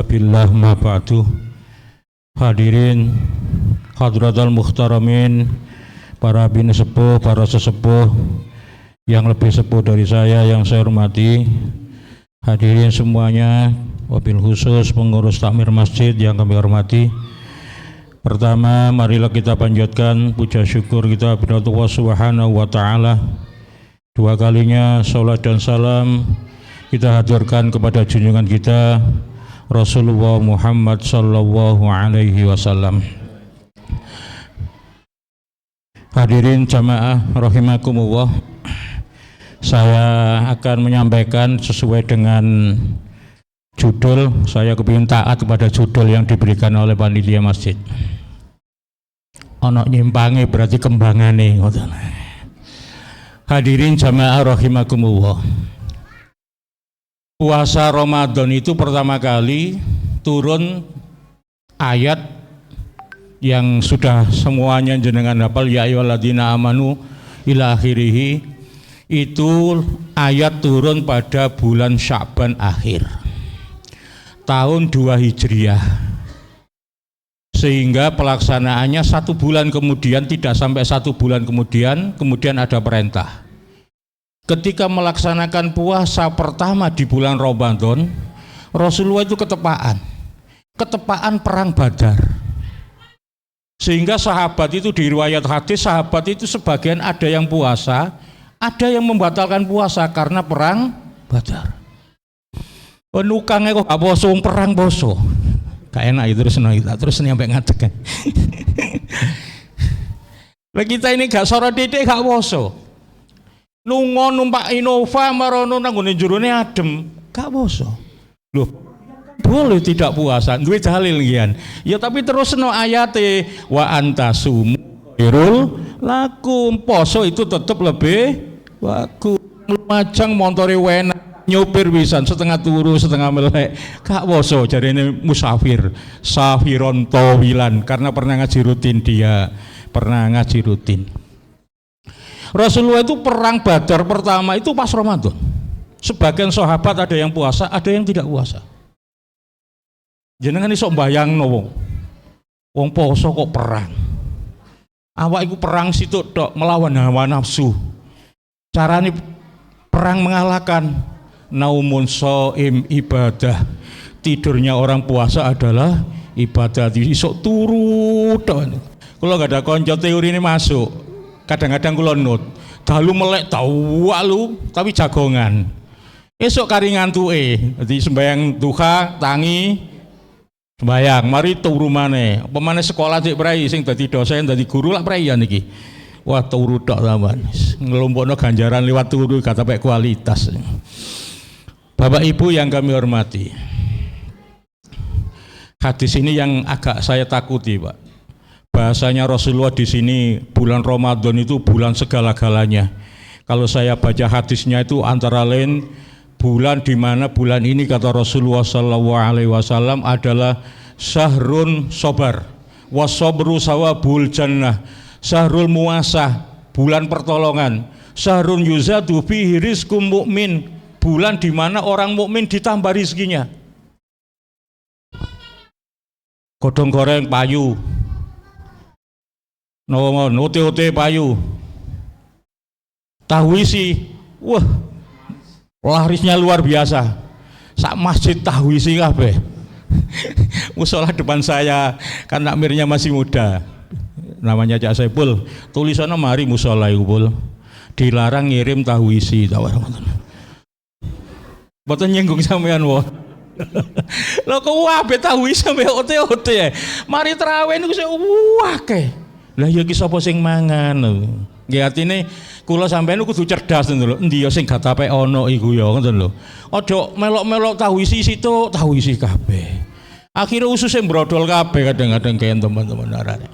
Billah ma ba'du. Hadirin hadratal muhtaramin, para bini sepuh, para sesepuh yang lebih sepuh dari saya yang saya hormati, hadirin semuanya, wabil khusus pengurus takmir masjid yang kami hormati. Pertama, marilah kita panjatkan puja syukur kita kepada Allah Subhanahu wa taala. Dua kalinya salat dan salam kita haturkan kepada junjungan kita Rasulullah Muhammad sallallahu alaihi wasallam. Hadirin jamaah rahimakumullah, saya akan menyampaikan sesuai dengan judul. Saya kepingin taat kepada judul yang diberikan oleh panitia masjid. Ono nyimpange berarti kembangane. Hadirin jamaah rahimakumullah, puasa Ramadan itu pertama kali turun ayat yang sudah semuanya jenengan hafal, ya ayyuhalladzina amanu ila akhirih. Itu ayat turun pada bulan Sya'ban akhir tahun 2 Hijriah, sehingga pelaksanaannya 1 bulan kemudian, tidak sampai 1 bulan kemudian ada perintah. Ketika melaksanakan puasa pertama di bulan Ramadan, Rasulullah itu ketepaan perang Badar, sehingga sahabat itu di riwayat hadis, sahabat itu sebagian ada yang puasa, ada yang membatalkan puasa karena perang Badar. Penukangnya kok gak poso, perang poso gak enak itu, terus nyampe ngadeg. Lah kita ini gak soro titik gak poso, lunga numpak Innova marono nang ngene jerone adem gak poso. Loh, boleh tidak puasa, duwe dalil ngian. Ya tapi terus no ayate wa antasumu khairul lakum, poso itu tetap lebih bagus. Lumajang montore enak, nyopir pisan setengah turu setengah melek gak poso, jarene musafir safiron tawilan, karena pernah ngaji rutin, dia pernah ngaji rutin. Rasulullah itu perang Badar pertama itu pas Ramadan. Sebagian sahabat ada yang puasa, ada yang tidak puasa. Jenengan iso mbayangno wong poso kok perang. Awak iku perang situ tok melawan hawa nafsu. Carane perang mengalahkan naumun shaim ibadah. Tidurnya orang puasa adalah ibadah. Iso turu tok. Kalau gak ada konco teori ini masuk. Kadang-kadang kula nut, dalu melek tau walu tapi jagongan. Esok kari ngantuke, dadi sembayang duha tangi sembayang, mari turu maneh. Apa maneh sekolah cek prai sing dadi dosen, dadi guru lah praian iki. Wah, turu tok sampean. Ngelompokno ganjaran liwat turu gak sampai kualitas. Bapak Ibu yang kami hormati, hadis ini yang agak saya takuti, Pak. Bahasanya Rasulullah di sini bulan Ramadan itu bulan segala-galanya. Kalau saya baca hadisnya itu antara lain bulan di mana bulan ini kata Rasulullah SAW adalah syahrun sobar, wasobru sawabul jannah, syahrul muasah, bulan pertolongan, syahrun yuzadu fihi rizqum mu'min, bulan di mana orang mukmin ditambah rizkinya. Godong goreng payu, ote-ote payu, tahu isi, wah larisnya luar biasa. Sak masjid tahu isi kabeh. Musola depan saya kan takmirnya masih muda, namanya Cak Saipul, tulisannya mari musola iku dilarang ngirim tahu isi. Boten nyinggung sampean wong. Lho kok wae tahu isi sampe ote-ote. Mari tarawih niku sik akeh. Lah ya ki sapa sing mangan lho. Nggih atine kula sampeyan kudu cerdas ngono lho. Endi ya sing gak tapek ana iku ya ngoten lho. Aja melok-melok tahu isi situ, tahu isi kabeh. Akhire ususe mbrodol kabeh kadang-kadang kaya teman-teman arane.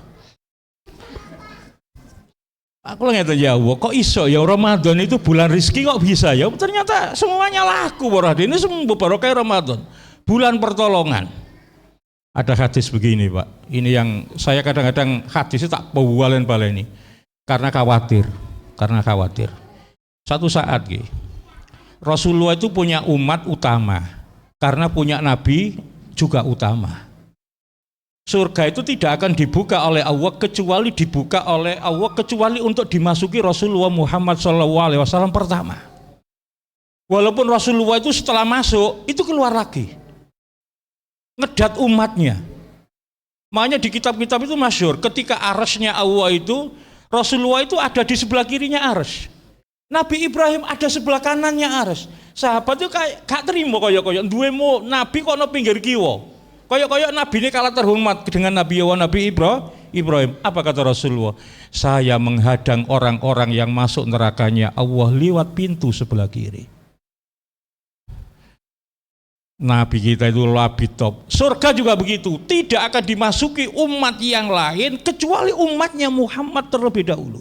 Aku ngeten ya Allah, kok iso ya Ramadan itu bulan rezeki kok bisa ya? Ternyata semuanya laku ora ini semua barokah Ramadan. Bulan pertolongan. Ada hadis begini, Pak. Ini yang saya kadang-kadang hadisnya tak balen-baleni karena khawatir. Satu saat Rasulullah itu punya umat utama karena punya nabi juga utama. Surga itu tidak akan dibuka oleh Allah kecuali dibuka oleh Allah kecuali untuk dimasuki Rasulullah Muhammad SAW pertama. Walaupun Rasulullah itu setelah masuk itu keluar lagi, ngedat umatnya. Makanya di kitab-kitab itu masyhur ketika arsy-nya Allah itu, Rasulullah itu ada di sebelah kirinya arsy. Nabi Ibrahim ada sebelah kanannya arsy. Sahabat itu kayak gak terima koyo-koyo duwemu nabi kok no pinggir kiwa. Koyo-koyo nabi ini kalah terhormat dengan Nabi Ibrahim. Apa kata Rasulullah? Saya menghadang orang-orang yang masuk nerakanya Allah lewat pintu sebelah kiri. Nabi kita itu lebih top. Surga juga begitu, tidak akan dimasuki umat yang lain kecuali umatnya Muhammad terlebih dahulu.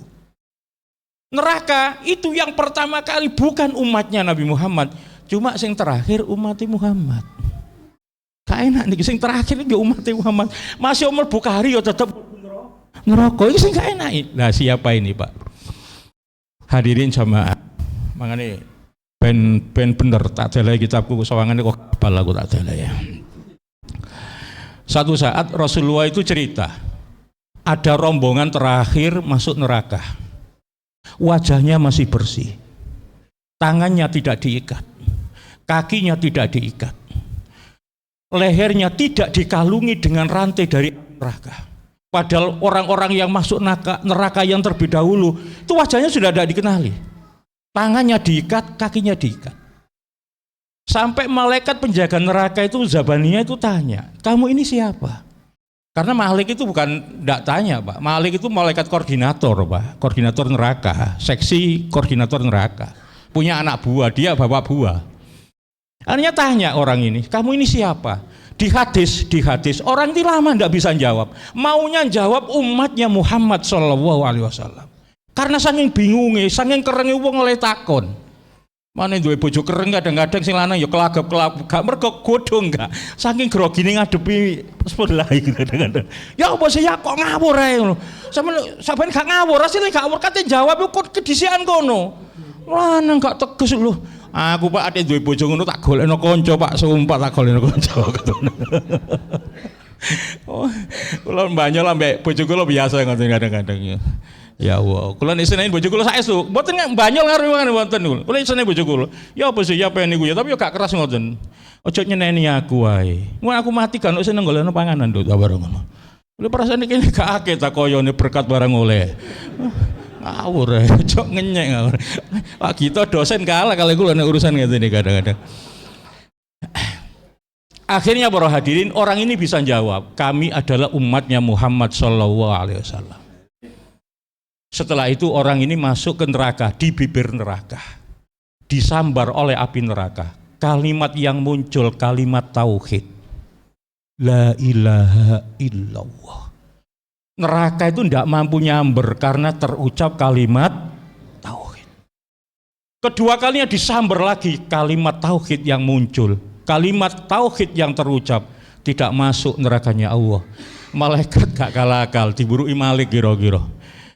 Neraka itu yang pertama kali bukan umatnya Nabi Muhammad, cuma yang terakhir umatnya Muhammad. Gak enak nih, yang terakhir ini umatnya Muhammad. Masih Umar Bukhari ya tetap neraka, ini gak enak. Nah siapa ini Pak? Hadirin jamaah, makanya ben bener tak delay kitabku sawangannya kok kapal aku tak delay ya. Satu saat Rasulullah itu cerita, ada rombongan terakhir masuk neraka. Wajahnya masih bersih, tangannya tidak diikat, kakinya tidak diikat, lehernya tidak dikalungi dengan rantai dari neraka. Padahal orang-orang yang masuk neraka yang terlebih dahulu itu wajahnya sudah tidak dikenali, tangannya diikat, kakinya diikat. Sampai malaikat penjaga neraka itu Zabaniyah itu tanya, kamu ini siapa? Karena Malik itu bukan tidak tanya Pak, Malik itu malaikat koordinator Pak, koordinator neraka, seksi koordinator neraka, punya anak buah, dia bapak buah. Akhirnya tanya orang ini, kamu ini siapa? Di hadis orang ini lama tidak bisa jawab, maunya jawab umatnya Muhammad SAW. Karena saking bingungnya, saking kerengnya wong oleh takon. Mana duwe bojo kereng kadang-kadang sing lanang ya kelagap-kelagap gak mergo godhong gak. Saking grogine ngadepi sebelah iki kadang-kadang. Ya apa sih ya kok ngawur ae ngono. Sampeyan gak ngawur, asline gak ngawur kate jawab kok kedisian kono. Lanang gak teges lho. Aku Pak ade duwe bojo ngono tak golekno kanca Pak, sumpah tak golekno kanca. Oh, kula mbanyol ambek bojo kula biasa ngoten kadang-kadang ya. Ya Allah, kula nek seneng bojo kula saestu, mboten mbanyol ngarepe wonten kula. Kula seneng bojo kula. Ya apa sih ya pengen niku ya, tapi yo gak keras ngoten. Aja nyeneni aku wae. Mun aku mati kan seneng golekno panganan nduk bareng ngono. Kula perasaan iki gak akeh tak koyone berkat barang oleh. Ngawur ae, cok ngenyek ngawur. Pak kita dosen kalah kalau kula nek urusan ngene kadang-kadang. Akhirnya para hadirin, orang ini bisa jawab, kami adalah umatnya Muhammad SAW. Setelah itu orang ini masuk ke neraka, di bibir neraka, disambar oleh api neraka. Kalimat yang muncul kalimat tauhid, la ilaha illallah. Neraka itu tidak mampu nyamber karena terucap kalimat tauhid. Kedua kalinya disambar lagi kalimat tauhid yang muncul. Kalimat tauhid yang terucap, tidak masuk nerakanya Allah. Malaikat gak kalah akal, diburui Malik kira-kira.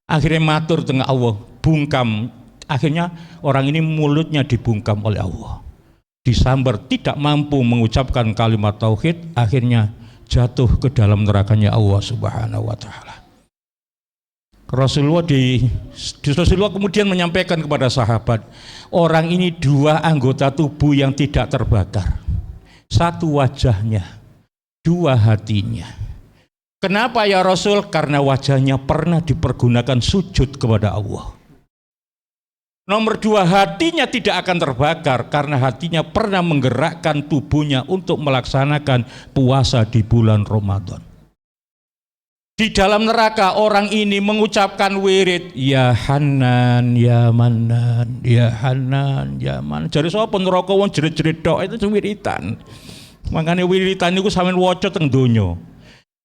Akhirnya matur tengah Allah, bungkam. Akhirnya orang ini mulutnya dibungkam oleh Allah. Disambar, tidak mampu mengucapkan kalimat tauhid, akhirnya jatuh ke dalam nerakanya Allah Subhanahu wa taala. Rasulullah kemudian menyampaikan kepada sahabat, orang ini dua anggota tubuh yang tidak terbakar. Satu wajahnya, dua hatinya. Kenapa ya Rasul? Karena wajahnya pernah dipergunakan sujud kepada Allah. Nomor dua, hatinya tidak akan terbakar karena hatinya pernah menggerakkan tubuhnya untuk melaksanakan puasa di bulan Ramadan. Di dalam neraka orang ini mengucapkan wirid, ya Hanan, ya Manan, ya Hanan, ya Manan. Jadi sapa neraka wong jerit-jerit tok itu wiritan. Makanya wiritan niku sampeyan waca teng donya.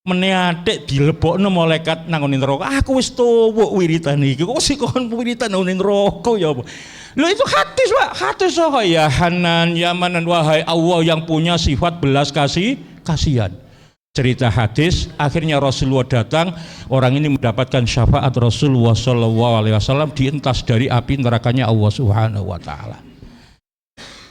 Meneatik dilebokno malaikat nang ngene neraka. Aku wis tuwuk wiritan iki. Kok sik kon wiritan nang neraka ya apa? Lho itu hadis, Pak. Hadis saha ya Hanan, ya Manan, wahai Allah yang punya sifat belas kasihan. Cerita hadis, akhirnya Rasulullah datang, orang ini mendapatkan syafaat Rasulullah SAW dientas dari api nerakanya Allah Subhanahu wa taala.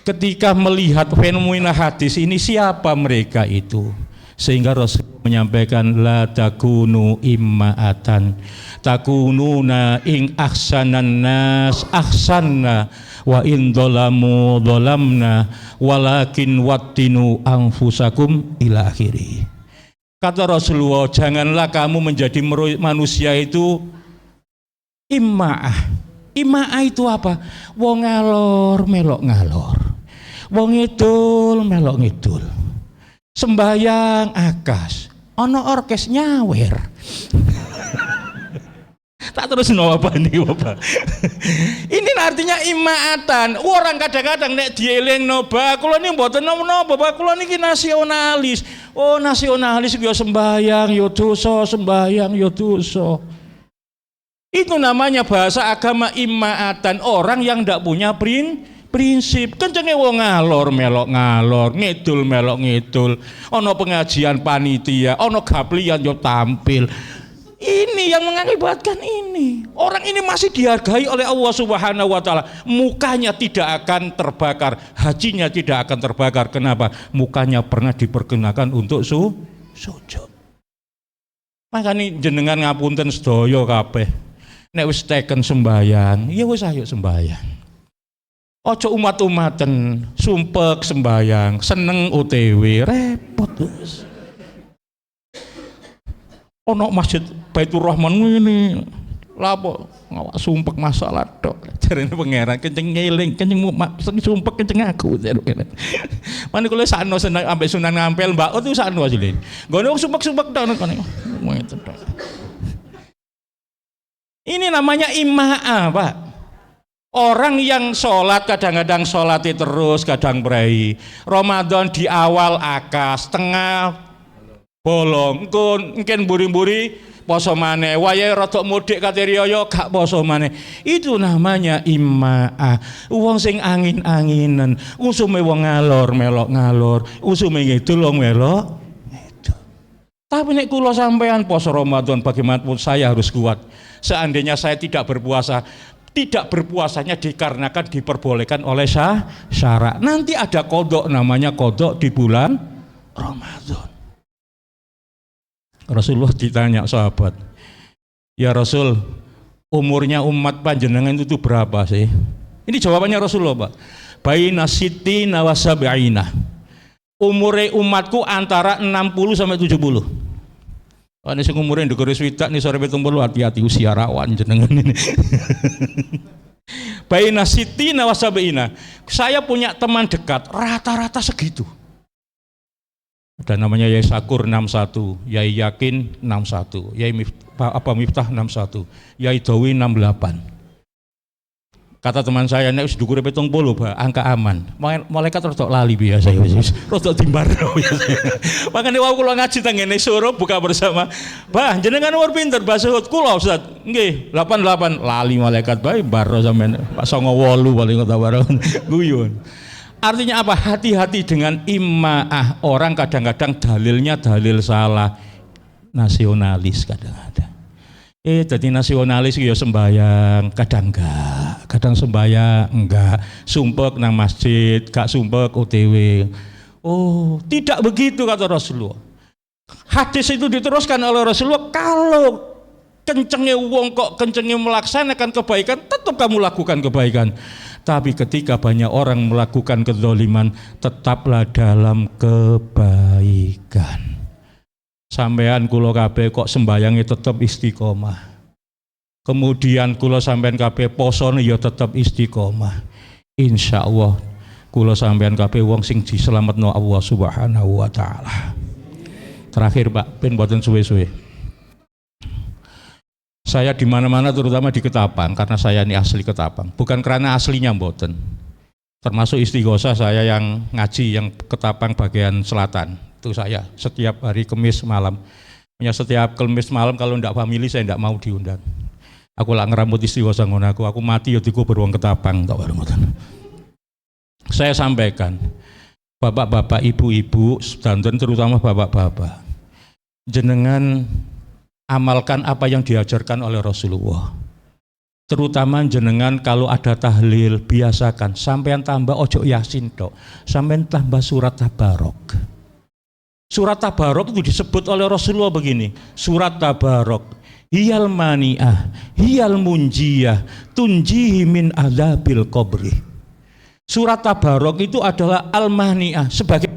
ketika melihat fenomena hadis ini siapa mereka itu, sehingga Rasul menyampaikan la takunu imma'atan takununa ing ahsanan nas ahsanna wa in dhalamu dhalamna walakin wattinu anfusakum ila akhiri. Kata Rasulullah, janganlah kamu menjadi manusia itu imma'ah. Imma'ah itu apa? Wong ngalor melok ngalor, wong ngidul melok ngidul, sembayang akas, ono orkes nyawer. Tak terus apa nih Bapak. Ini artinya imma'atan. Orang kadang-kadang nek dieling noba, kula ini mboten napa Bapak, kula niki nasionalis. Oh, nasionalis yo sembahyang yo dosa, sembahyang yo dosa. Itu namanya bahasa agama imma'atan, orang yang ndak punya prinsip. Kencenge wong ngalor melok ngalor, ngidul melok ngidul. Ono pengajian panitia, ono gaplian yo tampil. Ini yang mengakibatkan ini. Orang ini masih dihargai oleh Allah Subhanahu wa taala. Mukanya tidak akan terbakar, hajinya tidak akan terbakar. Kenapa? Mukanya pernah diperkenakan untuk sujud. Makanya jenengan ngapunten sedaya kabeh. Nek wis teken sembayang, ya wis ayo sembayang. Ojo umat-umaten, sumpek sembayang, seneng OTW, repot wis. Ono masjid Baitur Rahman ini lapo ngawak sumpek masalah tok jarene pangeran kenceng ngeling kenceng sumpek kenceng aku jarene mane kula sakno seneng ambek Sunan Ngampel Mbak itu sakno asline nggone wong sumpek-sumpek tok kene ini namanya imma'ah Pak. Orang yang sholat kadang-kadang sholati terus kadang berai Ramadan di awal akas tengah bolong, mungkin buri-buri poso maneh, wayahe rada mudik kate riyo gak poso maneh. Itu namanya imma'ah. Wong sing angin-anginen, usume wong ngalor melok ngalor, usume ngidul wong melok ngidul. Tapi nek kula sampean poso Ramadan bagaimanapun saya harus kuat. Seandainya saya tidak berpuasa, tidak berpuasanya dikarenakan diperbolehkan oleh syarak. Nanti ada kodok namanya kodok di bulan Ramadan. Rasulullah ditanya sahabat, ya Rasul, umurnya umat panjenengan itu berapa sih? Ini jawabannya Rasulullah Pak. Baina sittina wa sab'ina. Umure umatku antara 60 sampai 70. Ini sing umure ndekere swidak nih sore 70 hati-hati usia rawan jenengan ini. Baina sittina wa sab'ina. Saya punya teman dekat rata-rata segitu. Ada namanya Yai Sakur 61, Yai Yakin 61, Yai Miftah 61, Yai Dawi 68. Kata teman saya, nek wis dukure 70, Pak, angka aman. Malaikat rodok lali biasa ya wis. Rodok timbarno biasa. Makane wau kula ngaji teng ngene suruh buka bersama. Bah, jenengan umur pinter Basud kula Ustaz. Nggih, 88 lali malaikat bae barno sampean Pak 98 paling kota bareng guyon. Artinya apa? Hati-hati dengan imma'ah. Orang kadang-kadang dalilnya dalil salah, nasionalis kadang-kadang. Jadi nasionalis ya sembahyang, kadang enggak, kadang sembahyang enggak, sumpek nang masjid, gak sumpek OTW. Oh, tidak begitu kata Rasulullah. Hadis itu diteruskan oleh Rasulullah, kalau kencengnya wong kok kencengnya melaksanakan kebaikan, tetap kamu lakukan kebaikan. Tapi ketika banyak orang melakukan kezaliman, tetaplah dalam kebaikan. Sampean kula kabeh kok sembayange tetap istiqomah. Kemudian kula sampean kabeh posone ya tetap istiqomah. Insyaallah kula sampean kabeh wong sing diselametno Allah Subhanahu wa taala. Terakhir Pak, ben mboten suwe-suwe. Saya di mana-mana terutama di Ketapang karena saya ini asli Ketapang. Bukan karena aslinya mboten. Termasuk istighosah saya yang ngaji yang Ketapang bagian selatan. Itu saya setiap hari Kamis malam. Ya setiap Kamis malam kalau ndak family saya ndak mau diundang. Aku lah ngerambut istighosah ngono aku mati ya dikubur wong Ketapang tak bareng. Saya sampaikan bapak-bapak, ibu-ibu, dan terutama bapak-bapak. Jenengan amalkan apa yang diajarkan oleh Rasulullah. Terutama jenengan kalau ada tahlil biasakan sampean tambah ojo yasin tok, sampean tambah surat tabarok. Surat tabarok itu disebut oleh Rasulullah begini, surat tabarok hiyal mani'ah hiyal munjiyah tunjihi min adzabil qabri. Surat tabarok itu adalah al-mani'ah sebagai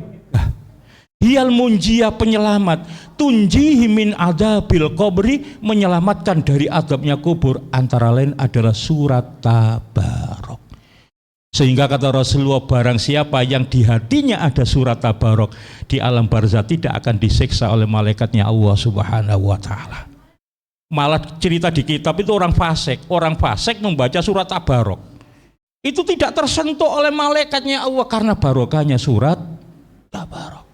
hiyal munjiyah penyelamat, tunjihi min adzabil qabri menyelamatkan dari azabnya kubur, antara lain adalah surat tabarok. Sehingga kata Rasulullah, barang siapa yang di hatinya ada surat tabarok, di alam barzah tidak akan disiksa oleh malaikatnya Allah Subhanahu wa taala. Malah cerita di kitab itu orang fasik membaca surat tabarok itu tidak tersentuh oleh malaikatnya Allah karena barokahnya surat tabarok.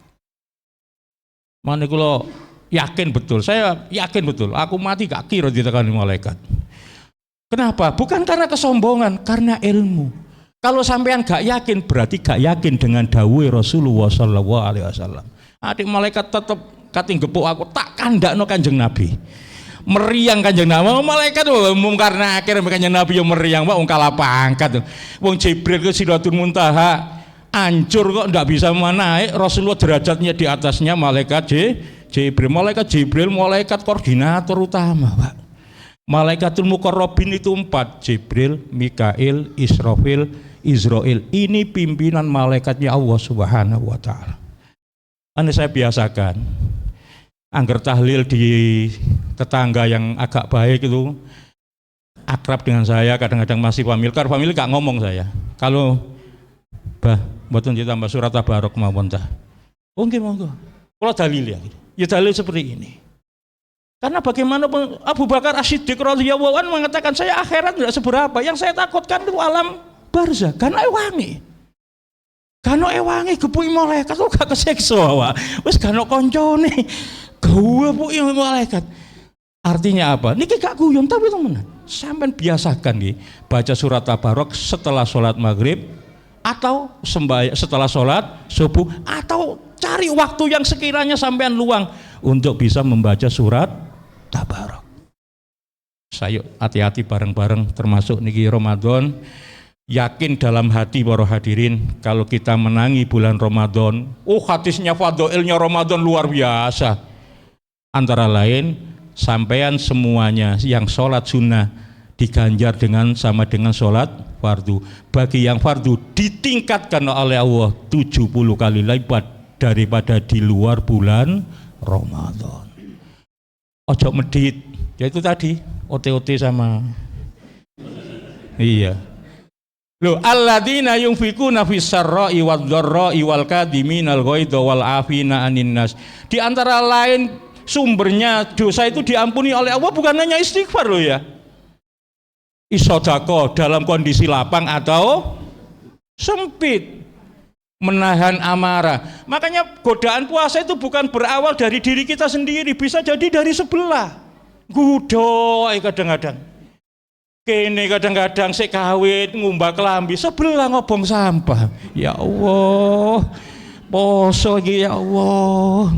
Mana kalau yakin betul, saya yakin betul, aku mati gak kira ditekani malaikat. Kenapa? Bukan karena kesombongan, karena ilmu. Kalau sampean gak yakin, berarti gak yakin dengan dawuh Rasulullah sallallahu alaihi wasallam. Adik malaikat tetep kating gepuk aku tak kandakno Kanjeng Nabi. Meriang Kanjeng Nabi, malaikat umum karena akhir Kanjeng Nabi yang meriang, wong kalah pangkat. Wong Jibril ke Sidratul Muntaha hancur kok ndak bisa naik, Rasulullah derajatnya di atasnya malaikat Jibril. Malaikat Jibril malaikat koordinator utama, Pak. Malaikatul muqarrabin itu 4, Jibril, Mikail, Israfil, Israil. Ini pimpinan malaikatnya Allah Subhanahu wa taala. Ini saya biasakan. Angger tahlil di tetangga yang agak baik itu akrab dengan saya, kadang-kadang masih famili gak ngomong saya. Kalau bah mboten ditambah surat tabarok mawon tah. Oh nggih monggo. Kula dalil ya. Ya dalil seperti ini. Karena bagaimanapun Abu Bakar As-Siddiq radhiyallahu anhu mengatakan saya akhirat tidak seberapa. Yang saya takutkan itu alam barzah. Karena ewangi. Karena ewangi gepuki malaikat kok gak kesiksa wae. Wis gak koncone. Gawe puki malaikat. Artinya apa? Niki gak guyon tapi temenan. Sampeyan biasakan nggih baca surat tabarok setelah sholat maghrib atau setelah sholat subuh, atau cari waktu yang sekiranya sampean luang untuk bisa membaca surat tabarok. Saya hati-hati bareng-bareng, termasuk niki Ramadan. Yakin dalam hati para hadirin, kalau kita menangi bulan Ramadan, hadisnya fadhailnya Ramadan luar biasa. Antara lain sampean semuanya yang sholat sunnah diganjar sama dengan sholat fardu. Bagi yang fardu ditingkatkan oleh Allah 70 kali lipat daripada di luar bulan Ramadan. Ojo medit, ya itu tadi OT-OT sama iya. Loh, alladzina yunfikuna fis sarra'i wadh-dharra'i wal kadhiminal ghaidha wal 'afina 'anin nas. Di antara lain sumbernya dosa itu diampuni oleh Allah bukan hanya istighfar loh ya. Isodako dalam kondisi lapang atau sempit, menahan amarah. Makanya godaan puasa itu bukan berawal dari diri kita sendiri, bisa jadi dari sebelah. Gudoi kadang-kadang, kene kadang-kadang sik kawit ngumbah kelambi, sebelah ngobong sampah. Ya Allah, poso iki ya Allah.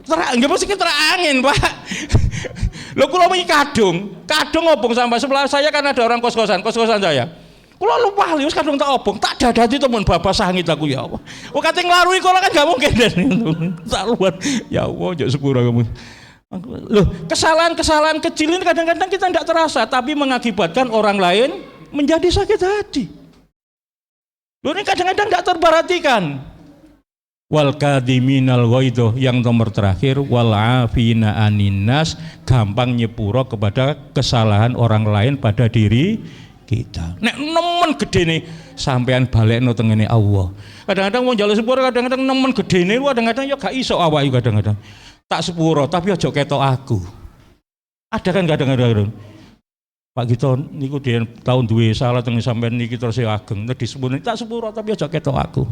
Nggak mesti terangin Pak. Lo kalau mau kadung ngobong sampah sebelah saya kan ada orang kos-kosan saya. Kalau lupa lius kadung tak obong, tak dadati temen bapak sangit aku ya Allah. Oh kate nglarui kalau kan nggak mungkin tak luar. Ya Allah, jauh sepura kamu. Loh, kesalahan kecil ini kadang-kadang kita tidak terasa, tapi mengakibatkan orang lain menjadi sakit hati. Loh ini kadang-kadang tidak terperhatikan. Wal kadhiminal ghaidha yang nomor terakhir, wal 'afina 'anin nas, gampang nyepuro kepada kesalahan orang lain pada diri kita. Nek nemen gedene sampean balekno tengene Allah. Kadang-kadang mau njaluk sepuro, kadang-kadang nemen gedene, kadang-kadang ya gak iso awake kadang-kadang. Tak sepuro tapi aja ketok aku. Ada kan kadang-kadang Pak Gito niku dia tahun duwe salah teng sampean niki terus ageng nek disepuro tak sepuro tapi aja ketok aku.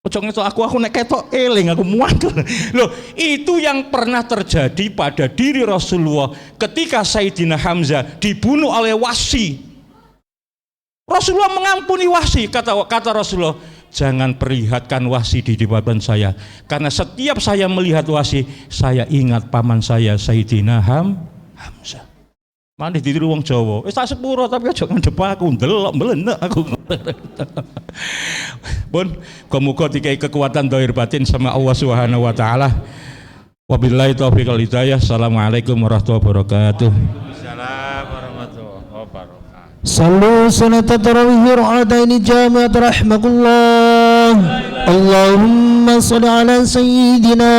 Ojo ngetok aku nek ketok eling aku muat. Loh, itu yang pernah terjadi pada diri Rasulullah ketika Sayyidina Hamzah dibunuh oleh Wahsy. Rasulullah mengampuni Wahsy, kata Rasulullah, jangan perlihatkan Wahsy di depan saya, karena setiap saya melihat Wahsy, saya ingat paman saya Sayyidina Hamzah. Mandi ditiru wong Jawa. Wis tak sepuro tapi aja ngadep aku, ndelok mblenek aku. Pun muga dikai kekuatan zahir batin sama Allah Subhanahu wa taala. Wabillahi taufiq wal hidayah. Assalamualaikum warahmatullahi wabarakatuh. Waalaikumsalam warahmatullahi wabarakatuh. صلوا صلاة التراويح ركعتين جامعة رحمك الله. اللهم صل على سيدنا